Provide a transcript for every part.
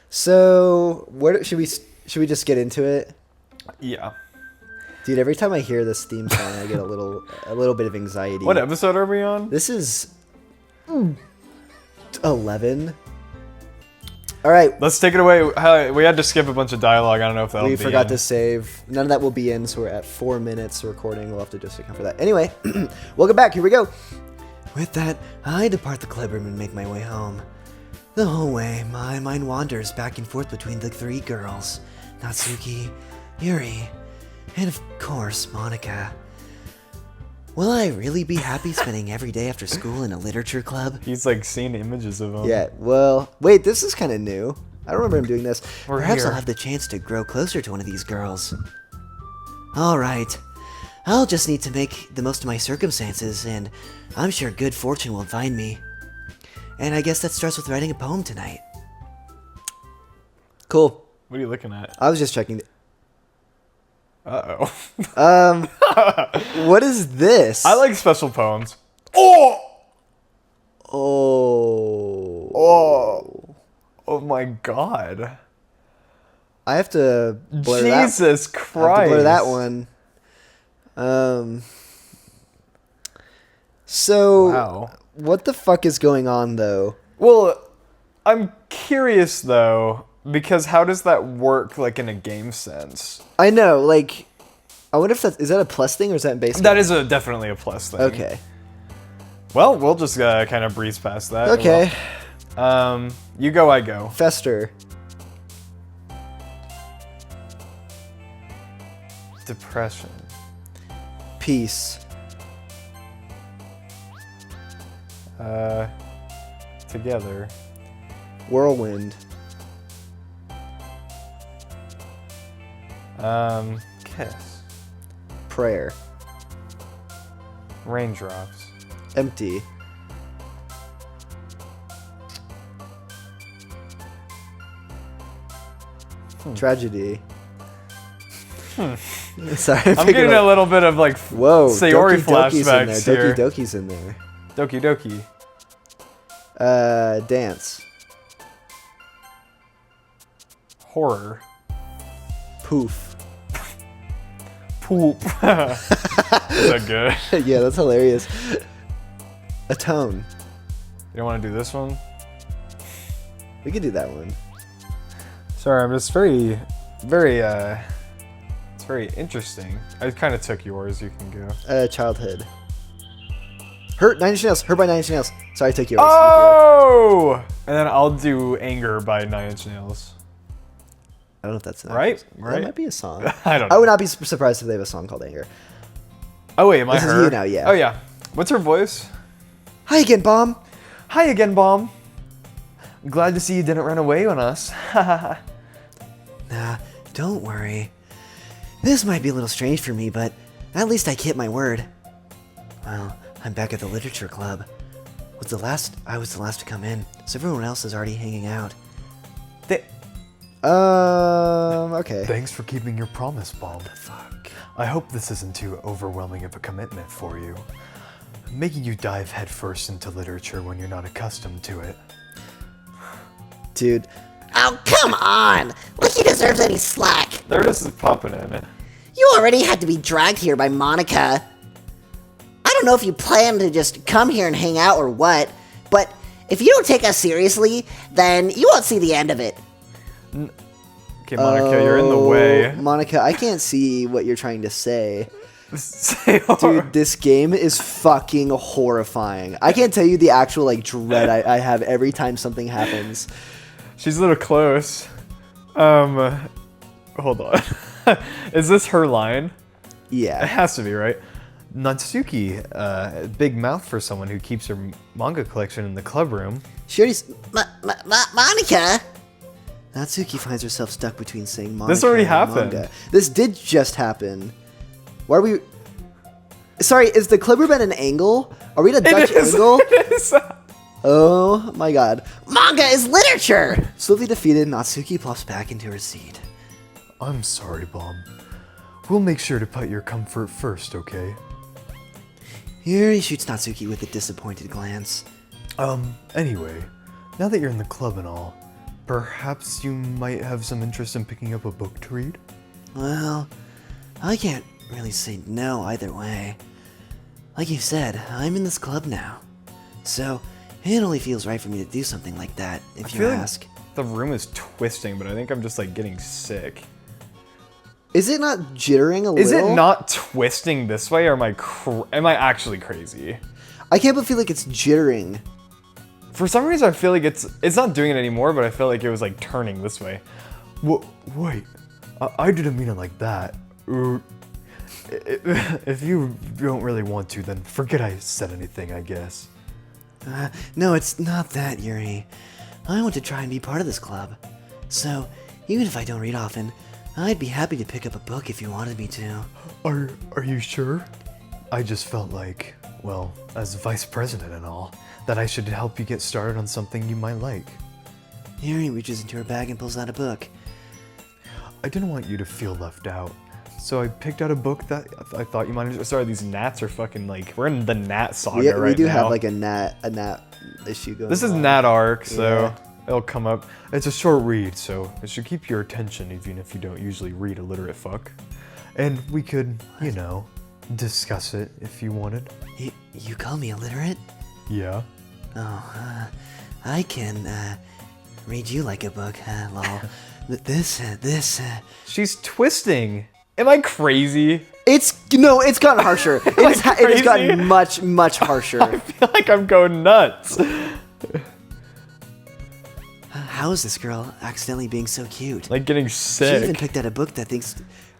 So, what should we just get into it? Yeah. Dude, every time I hear this theme song, I get a little bit of anxiety. What episode are we on? This is 11. All right. Let's take it away. We had to skip a bunch of dialogue. I don't know if that'll be We forgot in. to save. None of that will be in, so we're at 4 minutes recording. We'll have to just account for that. Anyway, welcome back. Here we go. With that, I depart the clubroom and make my way home. The whole way, my mind wanders back and forth between the three girls, Natsuki, Yuri, and of course, Monica. Will I really be happy spending every day after school in a literature club? He's like seen images of them. Yeah, well, wait, this is kind of new. I don't remember him doing this. We're Perhaps here. I'll have the chance to grow closer to one of these girls. Alright, I'll just need to make the most of my circumstances, and I'm sure good fortune will find me. And I guess that starts with writing a poem tonight. Cool. What are you looking at? I was just checking. Uh-oh. What is this? I like special poems. Oh! Oh. Oh my god. I have to blur that. Jesus Christ. I have to blur that one. So, Wow. what the fuck is going on, though? Well, I'm curious though, because how does that work like in a game sense? I know, like, I wonder if is that a plus thing or is that in base game? That is definitely a plus thing. Okay. Well, we'll just kind of breeze past that. Okay. You go, I go. Fester. Depression. Peace. Together. Whirlwind. Kiss. Prayer. Raindrops. Empty. Tragedy. Sorry, I'm getting a little bit of like Whoa, Sayori Doki Doki's in there. flashbacks here. Doki Doki's in there. Doki Doki. Dance. Horror. Poof. Poop. Is that good? Yeah, that's hilarious. Atone. You don't want to do this one? We could do that one. Sorry, I'm just it's very interesting. I kind of took yours. You can go. Childhood. Hurt 9 Inch Nails. Hurt by 9 Inch Nails. Sorry, I took yours. Oh! And then I'll do Anger by 9 Inch Nails. I don't know if that's an Right? That Right? might be a song. I don't know. I would not be surprised if they have a song called Anger. Oh, wait, am I This is her? you now, yeah. Oh, yeah. What's her voice? Hi again, Bomb. Hi again, Bomb. Glad to see you didn't run away on us. Nah, don't worry. This might be a little strange for me, but at least I kept my word. Well, I'm back at the literature club. I was the last to come in, so everyone else is already hanging out. Okay. Thanks for keeping your promise, Bob. Fuck. I hope this isn't too overwhelming of a commitment for you. Making you dive headfirst into literature when you're not accustomed to it. Dude, Oh, come on! Like he deserves any slack. There it is popping in. You already had to be dragged here by Monica. I don't know if you plan to just come here and hang out or what, but if you don't take us seriously, then you won't see the end of it. Okay, Monica, you're in the way. Monica, I can't see what you're trying to say. Dude, Dude, this game is fucking horrifying. I can't tell you the actual like dread I have every time something happens. she's a little close. Hold on. Is this her line? It Yeah. has to be, right? Natsuki, big mouth for someone who keeps her manga collection in the club room. She already... Monica? Natsuki finds herself stuck between saying manga This already and happened. manga. This did just happen. Why are we... Sorry, is the club room at an angle? Are we at a Dutch angle? It is. Oh my god. Manga is literature! Swiftly defeated, Natsuki plops back into her seat. I'm sorry, Bob. We'll make sure to put your comfort first, okay? Yuri shoots Natsuki with a disappointed glance. Anyway, now that you're in the club and all, Perhaps you might have some interest in picking up a book to read? Well, I can't really say no either way. Like you said, I'm in this club now. So, it only feels right for me to do something like that, if you ask. The room is twisting, but I think I'm just like getting sick. Is it not jittering a little? Is it not twisting this way, or am I actually crazy? I can't but feel like it's jittering. For some reason, I feel like it's not doing it anymore, but I feel like it was like turning this way. Wait, I didn't mean it like that. If you don't really want to, then forget I said anything, I guess. No, it's not that, Yuri. I want to try and be part of this club. So, even if I don't read often, I'd be happy to pick up a book if you wanted me to. Are you sure? I just felt like, well, as vice president and all, that I should help you get started on something you might like. Yuri reaches into her bag and pulls out a book. I didn't want you to feel left out, so I picked out a book that I thought you might enjoy. Sorry, these gnats are fucking like, we're in the gnat saga right now. We do have like a gnat issue going on. This is gnat arc, so Yeah. it'll come up. It's a short read, so it should keep your attention even if you don't usually read illiterate fuck. And we could, you know, discuss it if you wanted. You call me illiterate? Yeah. Oh, I can read you like a book, lol. This. She's twisting. Am I crazy? It's gotten harsher. It's crazy? gotten much harsher. I feel like I'm going nuts. How is this girl accidentally being so cute? Like getting She even sick. picked out a book that thinks.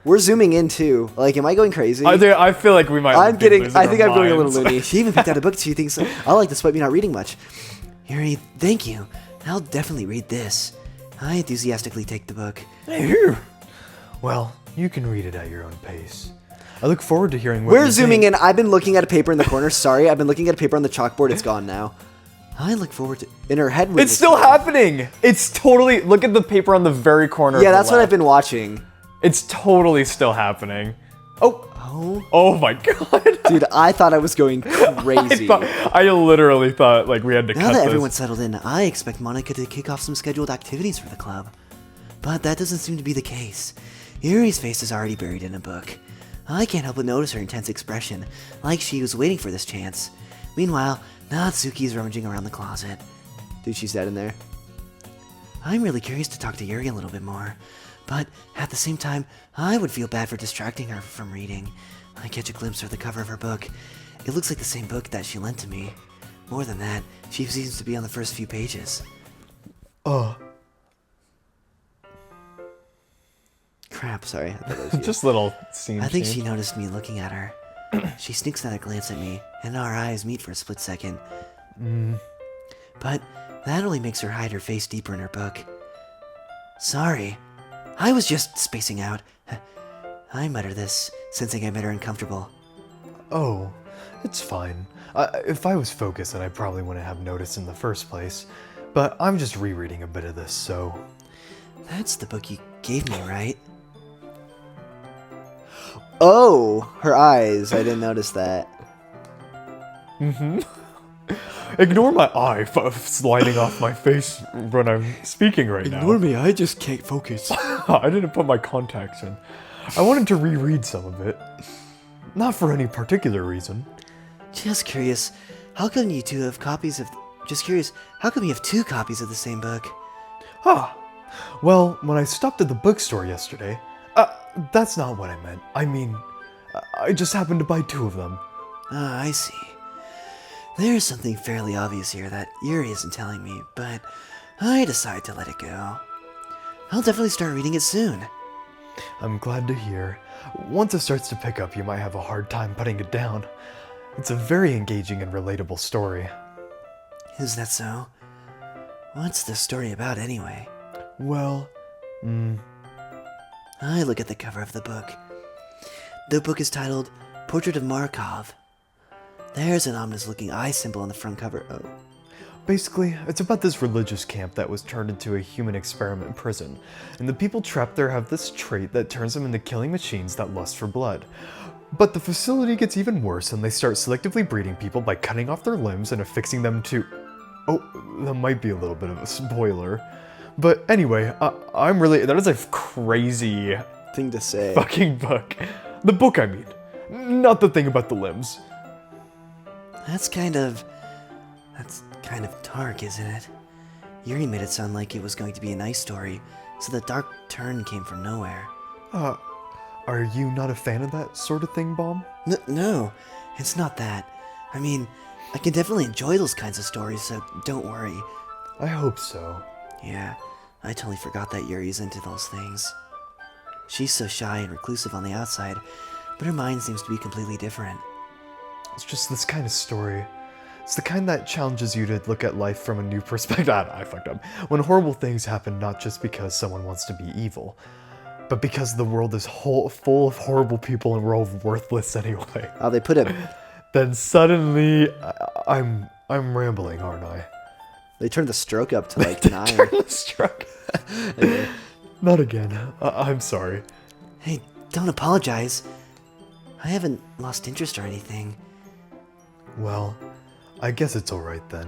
We're zooming in too. Like, am I going crazy? I feel like we might. I'm be getting. losing I think our I'm going a little minds. loony. She even picked out a book she thinks I like, despite me not reading much. Yuri, thank you. I'll definitely read this. I enthusiastically take the book. Well, you can read it at your own pace. I look forward to hearing what We're you zooming think. in. I've been looking at a paper in the corner. Sorry, I've been looking at a paper on the chalkboard. It's gone now. I look forward to. In her head. It's still happening. It's totally. Look at the paper on the very corner. Yeah, of the that's what I've left. been watching. It's totally still happening. Oh, Oh my god. dude, I thought I was going crazy. I literally thought like we had to Now cut that this. everyone's settled in, I expect Monica to kick off some scheduled activities for the club. But that doesn't seem to be the case. Yuri's face is already buried in a book. I can't help but notice her intense expression, like she was waiting for this chance. Meanwhile, Natsuki is rummaging around the closet. Dude, she's dead in there. I'm really curious to talk to Yuri a little bit more, but at the same time, I would feel bad for distracting her from reading. I catch a glimpse of the cover of her book. It looks like the same book that she lent to me. More than that, she seems to be on the first few pages. Crap, sorry. I thought that was you. Just little scene. I think she noticed me looking at her. She sneaks another glance at me, and our eyes meet for a split second. But that only makes her hide her face deeper in her book. Sorry. I was just spacing out. I mutter this, sensing I made her uncomfortable. Oh, it's fine. If I was focused, then I probably wouldn't have noticed in the first place. But I'm just rereading a bit of this, so... That's the book you gave me, right? Oh, her eyes. I didn't notice that. Ignore my eye sliding off my face when I'm speaking right now. me, I just can't focus. I didn't put my contacts in. I wanted to reread some of it. Not for any particular reason. Just curious, how come you two have copies of... Just curious, how come you have two copies of the same book? Well, when I stopped at the bookstore yesterday... that's not what I meant. I mean, I just happened to buy two of them. Ah, I see. There's something fairly obvious here that Yuri isn't telling me, but I decide to let it go. I'll definitely start reading it soon. I'm glad to hear. Once it starts to pick up, you might have a hard time putting it down. It's a very engaging and relatable story. Is that so? What's the story about anyway? Well, I look at the cover of the book. The book is titled Portrait of Markov. There's an ominous-looking eye symbol on the front cover. Oh. basically, it's about this religious camp that was turned into a human experiment prison, and the people trapped there have this trait that turns them into killing machines that lust for blood. But the facility gets even worse, and they start selectively breeding people by cutting off their limbs and affixing them to... Oh, that might be a little bit of a spoiler. But anyway, I'm really... That is a crazy Thing to say. fucking book. The book, I mean. Not the thing about the limbs. That's kind of dark, isn't it? Yuri made it sound like it was going to be a nice story, so the dark turn came from nowhere. Are you not a fan of that sort of thing, Bomb? No, it's not that. I mean, I can definitely enjoy those kinds of stories, so don't worry. I hope so. Yeah, I totally forgot that Yuri's into those things. She's so shy and reclusive on the outside, but her mind seems to be completely different. It's just this kind of story. It's the kind that challenges you to look at life from a new perspective. I fucked up. When horrible things happen not just because someone wants to be evil, but because the world is full of horrible people and we're all worthless anyway. Oh, they put it. Then suddenly, I'm rambling, aren't I? They turned the stroke up to like 9. Turn the stroke. Okay. Not again. I'm sorry. Hey, don't apologize. I haven't lost interest or anything. Well, I guess it's alright then.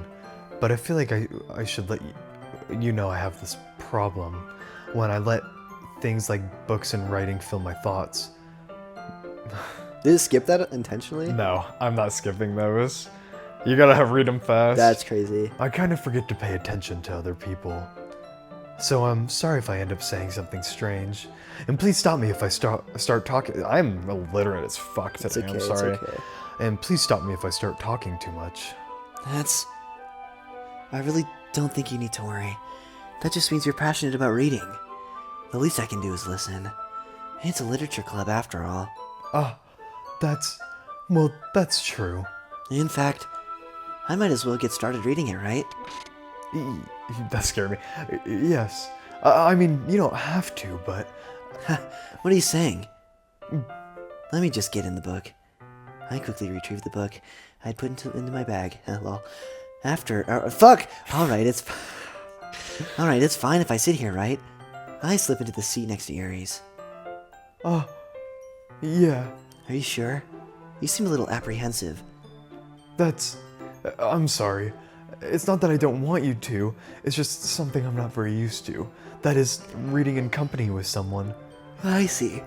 But I feel like I should let you know I have this problem when I let things like books and writing fill my thoughts. Did it skip that intentionally? No, I'm not skipping those. You gotta read them fast. That's crazy. I kind of forget to pay attention to other people. So I'm sorry if I end up saying something strange. And please stop me if I start talking. I'm illiterate as fuck today, It's okay, I'm it's sorry. okay. And please stop me if I start talking too much. I really don't think you need to worry. That just means you're passionate about reading. The least I can do is listen. It's a literature club after all. That's true. In fact, I might as well get started reading it, right? That scared me. Yes. I mean, you don't have to, but... What are you saying? Let me just get in the book. I quickly retrieved the book I'd put into my bag. Lol. Fuck! Alright, it's fine if I sit here, right? I slip into the seat next to Yuri's. Yeah. Are you sure? You seem a little apprehensive. I'm sorry. It's not that I don't want you to, it's just something I'm not very used to. That is, reading in company with someone. I see.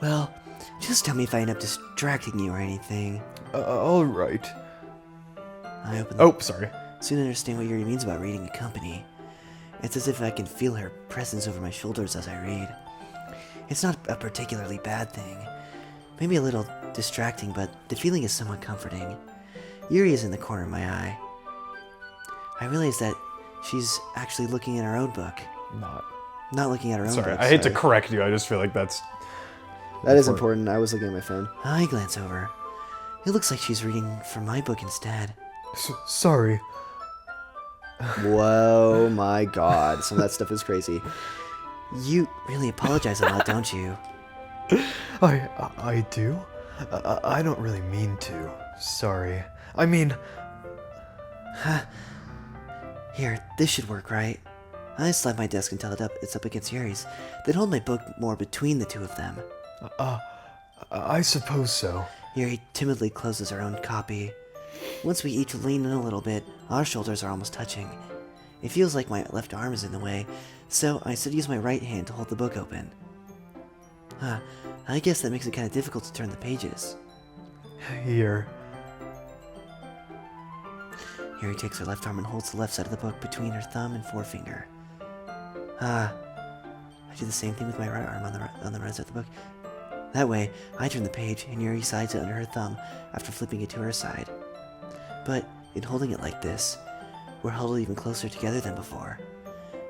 Well, just tell me if I end up distracting you or anything. Alright. I open the Oh, sorry. soon understand what Yuri means about reading in company. It's as if I can feel her presence over my shoulders as I read. It's not a particularly bad thing. Maybe a little distracting, but the feeling is somewhat comforting. Yuri is in the corner of my eye. I realize that she's actually looking at her own book. Not looking at her own Sorry, book. I hate to correct you, I just feel like that's... That is important. I was looking at my phone. I glance over. It looks like she's reading from my book instead. Sorry. Whoa, my god. Some of that stuff is crazy. You really apologize a lot, don't you? I do? I don't really mean to. Sorry. I mean... Here, this should work, right? I slide my desk until it's up against Yuri's, then hold my book more between the two of them. I suppose so. Yuri timidly closes her own copy. Once we each lean in a little bit, our shoulders are almost touching. It feels like my left arm is in the way, so I instead use my right hand to hold the book open. I guess that makes it kind of difficult to turn the pages. Here. Yuri takes her left arm and holds the left side of the book between her thumb and forefinger. I do the same thing with my right arm on the right side of the book. That way, I turn the page and Yuri slides it under her thumb after flipping it to her side. But in holding it like this, we're huddled even closer together than before.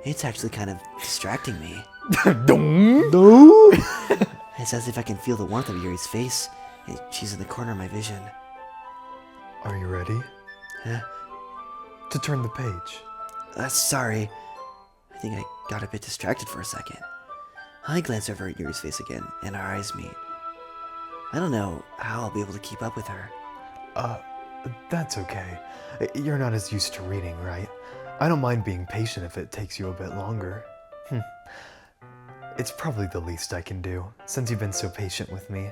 It's actually kind of distracting me. It's as if I can feel the warmth of Yuri's face, and she's in the corner of my vision. Are you ready? To turn the page. Sorry. I think I got a bit distracted for a second. I glance over at Yuri's face again, and our eyes meet. I don't know how I'll be able to keep up with her. That's okay. You're not as used to reading, right? I don't mind being patient if it takes you a bit longer. It's probably the least I can do, since you've been so patient with me.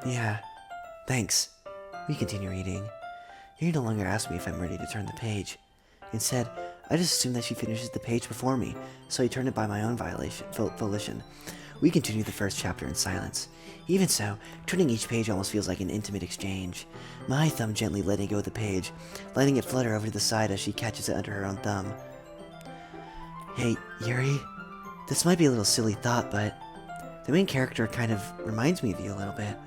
Yeah, thanks. We continue reading. Yuri no longer asks me if I'm ready to turn the page. Instead, I just assume that she finishes the page before me, so I turn it by my own volition. We continue the first chapter in silence. Even so, turning each page almost feels like an intimate exchange. My thumb gently letting go of the page, letting it flutter over to the side as she catches it under her own thumb. Hey, Yuri, this might be a little silly thought, but the main character kind of reminds me of you a little bit.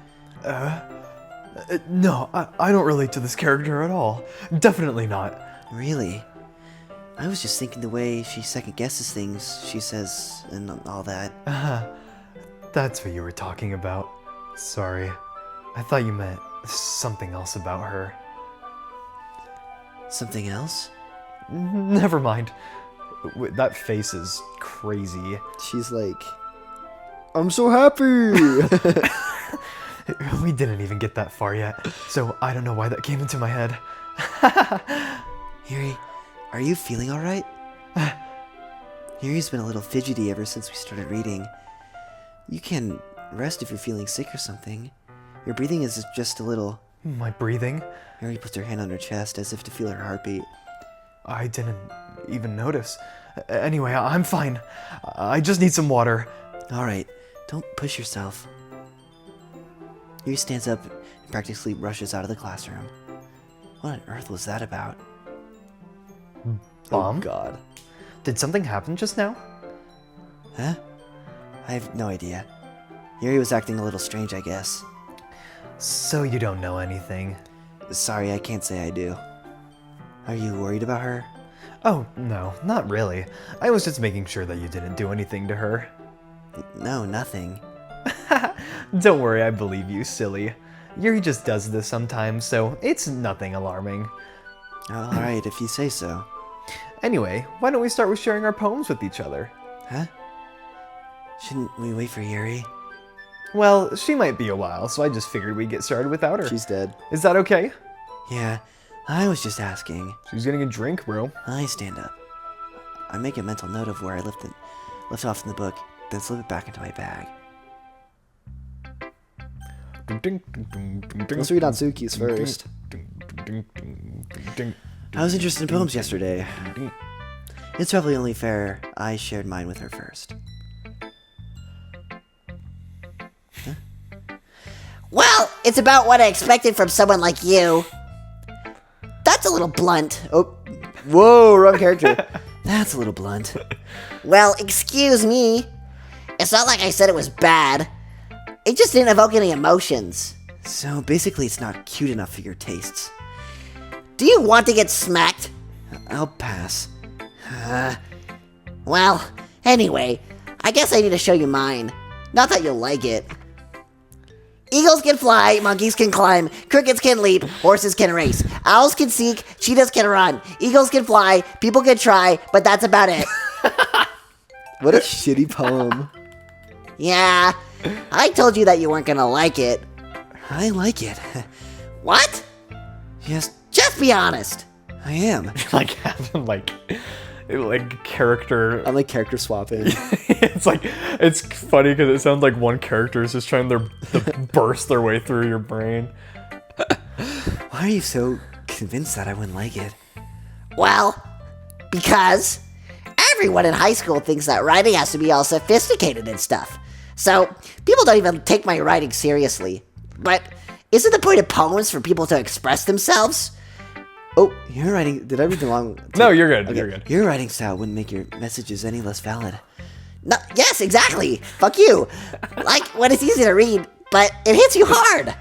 No, I don't relate to this character at all. Definitely not. Really? I was just thinking the way she second guesses things she says and all that. That's what you were talking about. Sorry. I thought you meant something else about her. Something else? Never mind. That face is crazy. She's like, I'm so happy! We didn't even get that far yet, so I don't know why that came into my head. Yuri, are you feeling alright? Yuri's been a little fidgety ever since we started reading. You can rest if you're feeling sick or something. Your breathing is just a little... My breathing? Yuri puts her hand on her chest as if to feel her heartbeat. I didn't even notice. Anyway, I'm fine. I just need some water. Alright, don't push yourself. Yuri stands up and practically rushes out of the classroom. What on earth was that about? Bomb? Oh god. Did something happen just now? Huh? I have no idea. Yuri was acting a little strange, I guess. So you don't know anything? Sorry, I can't say I do. Are you worried about her? Oh, no, not really. I was just making sure that you didn't do anything to her. No, nothing. Don't worry, I believe you, silly. Yuri just does this sometimes, so it's nothing alarming. Alright, if you say so. Anyway, why don't we start with sharing our poems with each other? Huh? Shouldn't we wait for Yuri? Well, she might be a while, so I just figured we'd get started without her. She's dead. Is that okay? Yeah, I was just asking. She's getting a drink, bro. I stand up. I make a mental note of where I left off in the book, then slip it back into my bag. Let's read Atsuki's first. I was interested in poems yesterday. It's probably only fair I shared mine with her first. Well, it's about what I expected from someone like you. That's a little blunt. Oh, whoa, wrong character. That's a little blunt. Well, excuse me. It's not like I said it was bad. It just didn't evoke any emotions. So basically it's not cute enough for your tastes. Do you want to get smacked? I'll pass. Well, anyway, I guess I need to show you mine. Not that you'll like it. Eagles can fly, monkeys can climb, crickets can leap, horses can race, owls can seek, cheetahs can run, eagles can fly, people can try, but that's about it. What a shitty poem. Yeah, I told you that you weren't gonna like it. I like it. What? Just be honest. I am. Like having like character. I'm like character swapping. it's funny because it sounds like one character is just trying to burst their way through your brain. Why are you so convinced that I wouldn't like it? Well, because everyone in high school thinks that writing has to be all sophisticated and stuff. So people don't even take my writing seriously. But isn't the point of poems for people to express themselves? Oh, your writing... Did I read the wrong... No, you're good. Okay. You're good. Your writing style wouldn't make your messages any less valid. No, yes, exactly. Fuck you. Like when it's easy to read, but it hits you hard.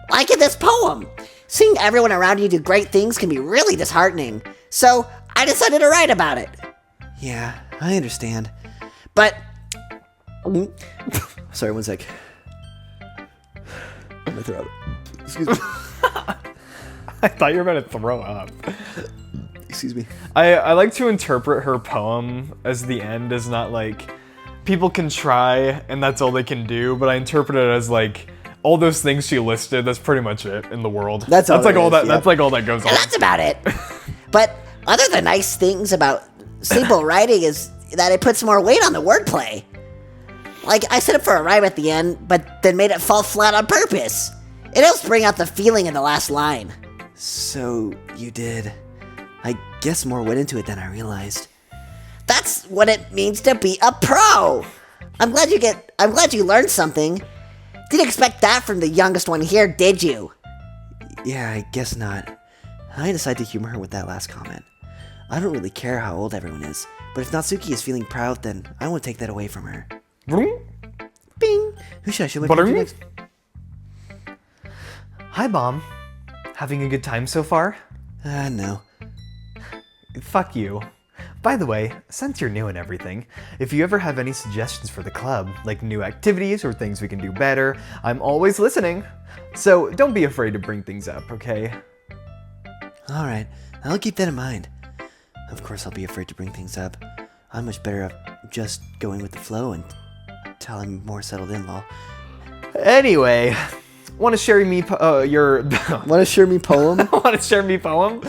Like in this poem. Seeing everyone around you do great things can be really disheartening. So I decided to write about it. Yeah, I understand. But Sorry, one sec. My throat. Excuse me. I thought you were about to throw up. Excuse me. I like to interpret her poem as the end as not like people can try and that's all they can do, but I interpret it as like all those things she listed. That's pretty much it in the world. That's all like it all is, that. yeah. That's like all that goes on. and that's about it. But other than nice things about simple writing is that it puts more weight on the wordplay. Like I set it for a rhyme at the end, but then made it fall flat on purpose. It helps bring out the feeling in the last line. So, you did I guess more went into it than I realized. That's what it means to be a pro. I'm glad you learned something. Didn't expect that from the youngest one here, did you? Yeah, I guess not. I decided to humor her with that last comment. I don't really care how old everyone is, but if Natsuki is feeling proud, then I won't take that away from her. Bing! Who should I show my picture next? Hi, Bomb. Having a good time so far? No. Fuck you. By the way, since you're new and everything, if you ever have any suggestions for the club, like new activities or things we can do better, I'm always listening. So don't be afraid to bring things up, okay? Alright, I'll keep that in mind. Of course I'll be afraid to bring things up. I'm much better at just going with the flow until I'm more settled in, lol. Anyway, want to share me your... Want to share me poem? Want to share me poem?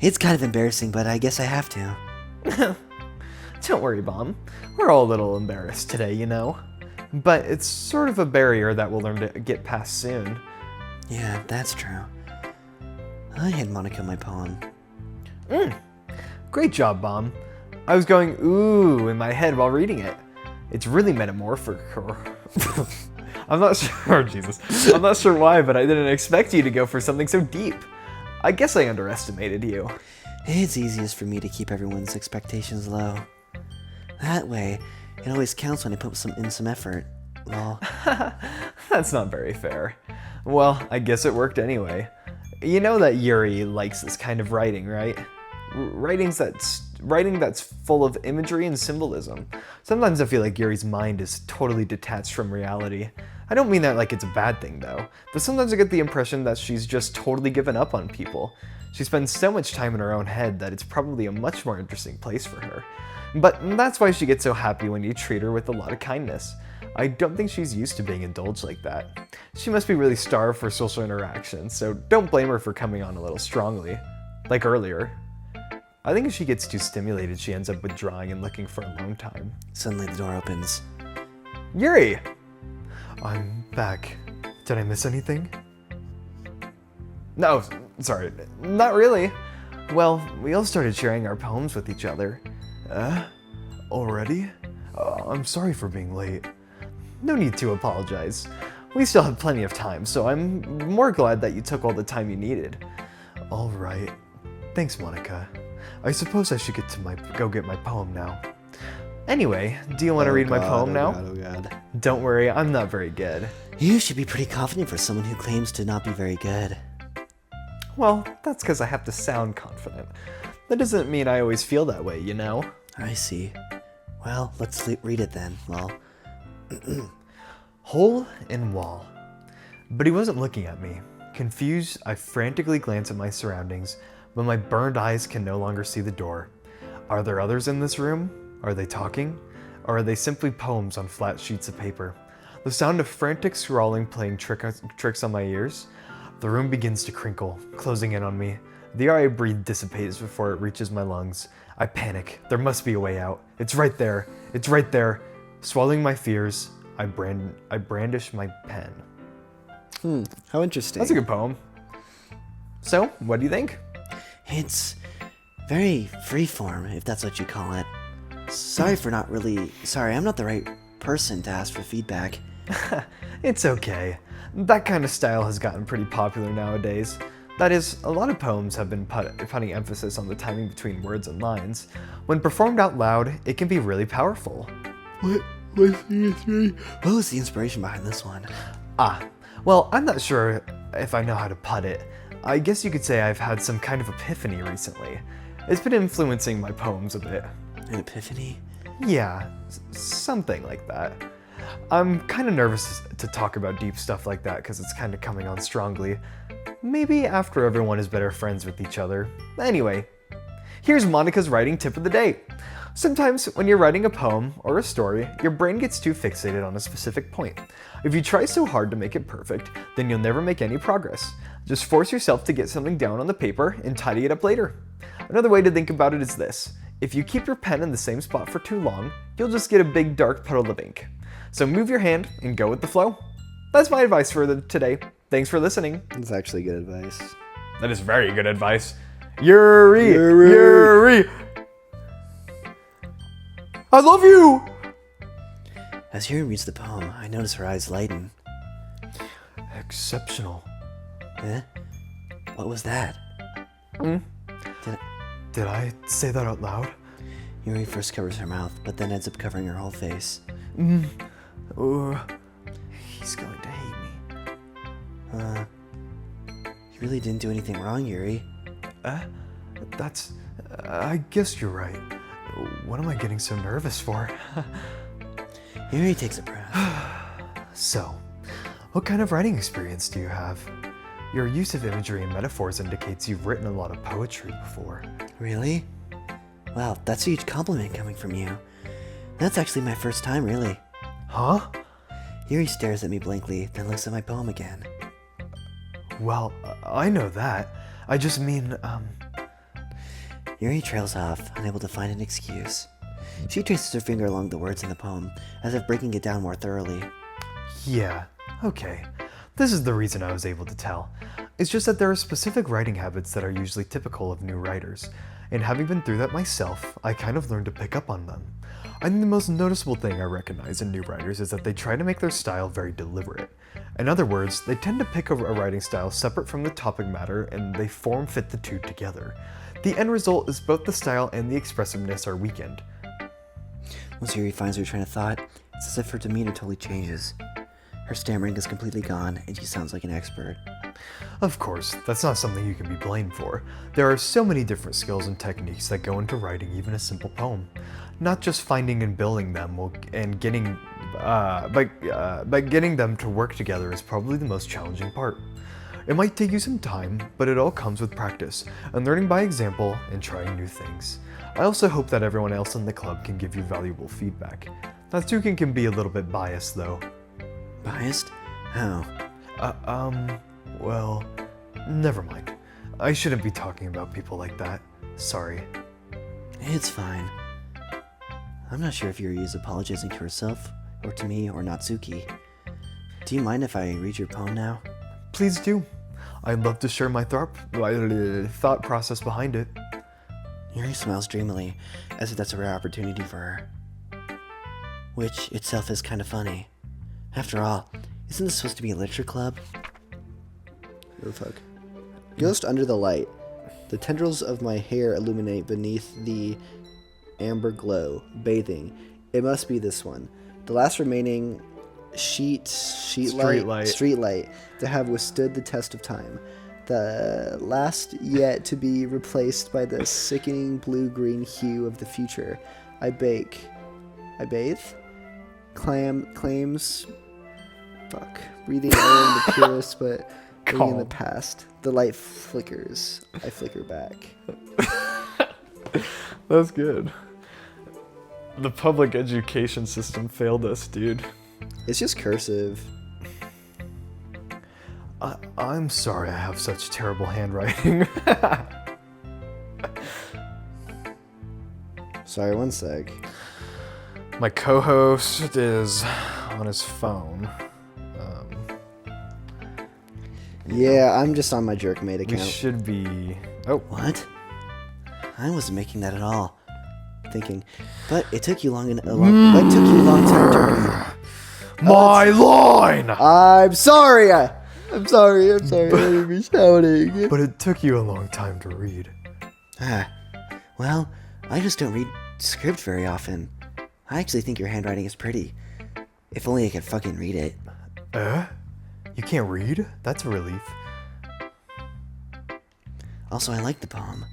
It's kind of embarrassing, but I guess I have to. Don't worry, Bomb. We're all a little embarrassed today, you know? But it's sort of a barrier that we'll learn to get past soon. Yeah, that's true. I hand Monica my poem. Great job, Bomb. I was going ooh in my head while reading it. It's really metamorphic. I'm not sure, Jesus. I'm not sure why, but I didn't expect you to go for something so deep. I guess I underestimated you. It's easiest for me to keep everyone's expectations low. That way, it always counts when I put in some effort. Lol. That's not very fair. Well, I guess it worked anyway. You know that Yuri likes this kind of writing, right? Writing that's full of imagery and symbolism. Sometimes I feel like Yuri's mind is totally detached from reality. I don't mean that like it's a bad thing though, but sometimes I get the impression that she's just totally given up on people. She spends so much time in her own head that it's probably a much more interesting place for her. But that's why she gets so happy when you treat her with a lot of kindness. I don't think she's used to being indulged like that. She must be really starved for social interaction, so don't blame her for coming on a little strongly. Like earlier. I think if she gets too stimulated, she ends up withdrawing and looking for alone time. Suddenly the door opens. Yuri! I'm back. Did I miss anything? No, sorry, not really. Well, we all started sharing our poems with each other. Already? I'm sorry for being late. No need to apologize. We still have plenty of time, so I'm more glad that you took all the time you needed. All right. Thanks, Monica. I suppose I should go get my poem now. Anyway, do you want to read my poem now? Oh god. Don't worry, I'm not very good. You should be pretty confident for someone who claims to not be very good. Well, that's because I have to sound confident. That doesn't mean I always feel that way, you know? I see. Well, let's read it then, lol. Hole in wall. But he wasn't looking at me. Confused, I frantically glance at my surroundings, but my burned eyes can no longer see the door. Are there others in this room? Are they talking? Or are they simply poems on flat sheets of paper? The sound of frantic scrawling playing tricks on my ears. The room begins to crinkle, closing in on me. The air I breathe dissipates before it reaches my lungs. I panic. There must be a way out. It's right there. It's right there. Swallowing my fears, I brandish my pen. How interesting. That's a good poem. So, what do you think? It's very freeform, if that's what you call it. Sorry, I'm not the right person to ask for feedback. It's okay. That kind of style has gotten pretty popular nowadays. That is, a lot of poems have been putting emphasis on the timing between words and lines. When performed out loud, it can be really powerful. What was the inspiration behind this one? Well, I'm not sure if I know how to put it. I guess you could say I've had some kind of epiphany recently. It's been influencing my poems a bit. An epiphany? Yeah, something like that. I'm kind of nervous to talk about deep stuff like that because it's kind of coming on strongly. Maybe after everyone is better friends with each other. Anyway, here's Monica's writing tip of the day. Sometimes when you're writing a poem or a story, your brain gets too fixated on a specific point. If you try so hard to make it perfect, then you'll never make any progress. Just force yourself to get something down on the paper and tidy it up later. Another way to think about it is this. If you keep your pen in the same spot for too long, you'll just get a big dark puddle of ink. So move your hand and go with the flow. That's my advice for today. Thanks for listening. That's actually good advice. That is very good advice. Yuri! Yuri! I love you! As Yuri reads the poem, I notice her eyes lighten. Exceptional. Eh? What was that? Did I say that out loud? Yuri first covers her mouth, but then ends up covering her whole face. He's going to hate me. You really didn't do anything wrong, Yuri. That's... I guess you're right. What am I getting so nervous for? Yuri takes a breath. So, what kind of writing experience do you have? Your use of imagery and metaphors indicates you've written a lot of poetry before. Really? Wow, that's a huge compliment coming from you. That's actually my first time, really. Huh? Yuri stares at me blankly, then looks at my poem again. Well, I know that. I just mean, Yuri trails off, unable to find an excuse. She traces her finger along the words in the poem, as if breaking it down more thoroughly. Yeah, okay. This is the reason I was able to tell. It's just that there are specific writing habits that are usually typical of new writers, and having been through that myself, I kind of learned to pick up on them. I think the most noticeable thing I recognize in new writers is that they try to make their style very deliberate. In other words, they tend to pick a writing style separate from the topic matter and they form-fit the two together. The end result is both the style and the expressiveness are weakened. Once Yuri finds her train of thought, it's as if her demeanor totally changes. Her stammering is completely gone, and she sounds like an expert. Of course, that's not something you can be blamed for. There are so many different skills and techniques that go into writing even a simple poem. Not just finding and building them and getting them to work together is probably the most challenging part. It might take you some time, but it all comes with practice, and learning by example and trying new things. I also hope that everyone else in the club can give you valuable feedback. Natsuki can be a little bit biased though. Biased? How? Well, never mind. I shouldn't be talking about people like that. Sorry. It's fine. I'm not sure if Yuri is apologizing to herself, or to me, or Natsuki. Do you mind if I read your poem now? Please do. I'd love to share my thought process behind it. Yuri smiles dreamily, as if that's a rare opportunity for her. Which itself is kind of funny. After all, isn't this supposed to be a literature club? Oh fuck. Ghost under the light. The tendrils of my hair illuminate beneath the amber glow, bathing. It must be this one. The last remaining street light to have withstood the test of time. The last yet to be replaced by the sickening blue-green hue of the future. I bathe. Claims. Fuck. Breathing air in the purest, but living in the past. The light flickers. I flicker back. That's good. The public education system failed us, dude. It's just cursive. I'm sorry I have such terrible handwriting. Sorry, one sec. My co-host is on his phone. Yeah, I'm just on my Jerkmate We account. should be... Oh, What? I wasn't making that at all. Thinking, but it took you long time to read. my line! I'm sorry. I'm sorry. I didn't be shouting. But it took you a long time to read. Well, I just don't read script very often. I actually think your handwriting is pretty. If only I could fucking read it. You can't read? That's a relief. Also, I like the poem.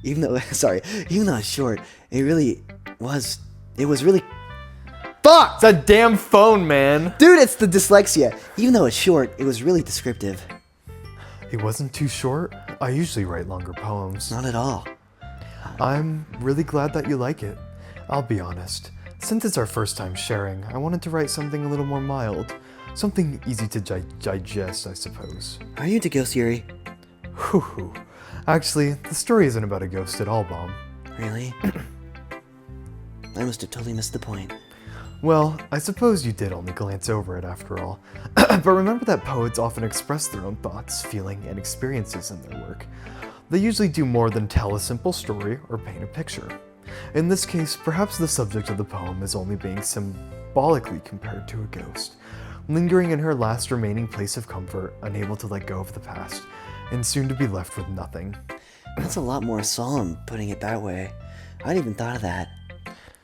Even though it's short, it was really... Fuck! It's a damn phone, man! Dude, it's the dyslexia. Even though it's short, it was really descriptive. It wasn't too short. I usually write longer poems. Not at all. I'm really glad that you like it. I'll be honest. Since it's our first time sharing, I wanted to write something a little more mild. Something easy to digest, I suppose. Are you into Ghost Yuri? Hoo. Actually, the story isn't about a ghost at all, Bomb. Really? I must have totally missed the point. Well, I suppose you did only glance over it after all. But remember that poets often express their own thoughts, feeling, and experiences in their work. They usually do more than tell a simple story or paint a picture. In this case, perhaps the subject of the poem is only being symbolically compared to a ghost, lingering in her last remaining place of comfort, unable to let go of the past, and soon to be left with nothing. That's a lot more solemn, putting it that way. I hadn't even thought of that.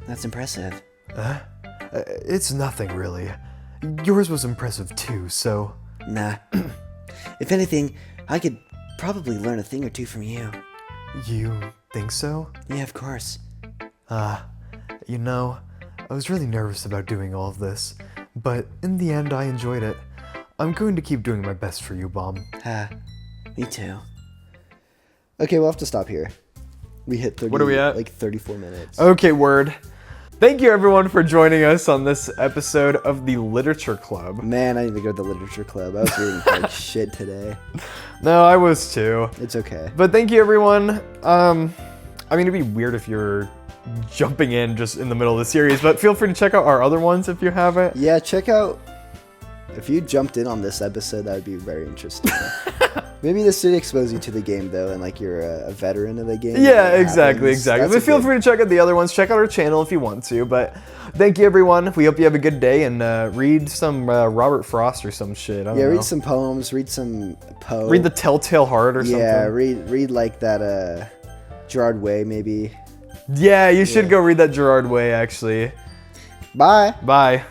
That's impressive. It's nothing, really. Yours was impressive too, so... Nah. If anything, I could probably learn a thing or two from you. You think so? Yeah, of course. You know, I was really nervous about doing all of this, but in the end I enjoyed it. I'm going to keep doing my best for you, Bomb. Me too. Okay, we'll have to stop here. We hit 30, What are we at? like 34 minutes. Okay, word. Thank you everyone for joining us on this episode of the Literature Club. Man, I need to go to the literature club. I was reading like shit today. No, I was too. It's okay. But thank you everyone. I mean, it'd be weird if you're jumping in just in the middle of the series, but feel free to check out our other ones if you haven't. Yeah, check out... If you jumped in on this episode, that would be very interesting. Maybe this did expose you to the game, though, and like you're a veteran of the game. Yeah, exactly. That's But feel free to check out the other ones. Check out our channel if you want to. But thank you, everyone. We hope you have a good day and read some Robert Frost or some shit. I don't know. read some poems. Read some Poe. Read the Telltale Heart or something. Yeah, read like that Gerard Way, maybe. Yeah, you should go read that Gerard Way, actually. Bye. Bye.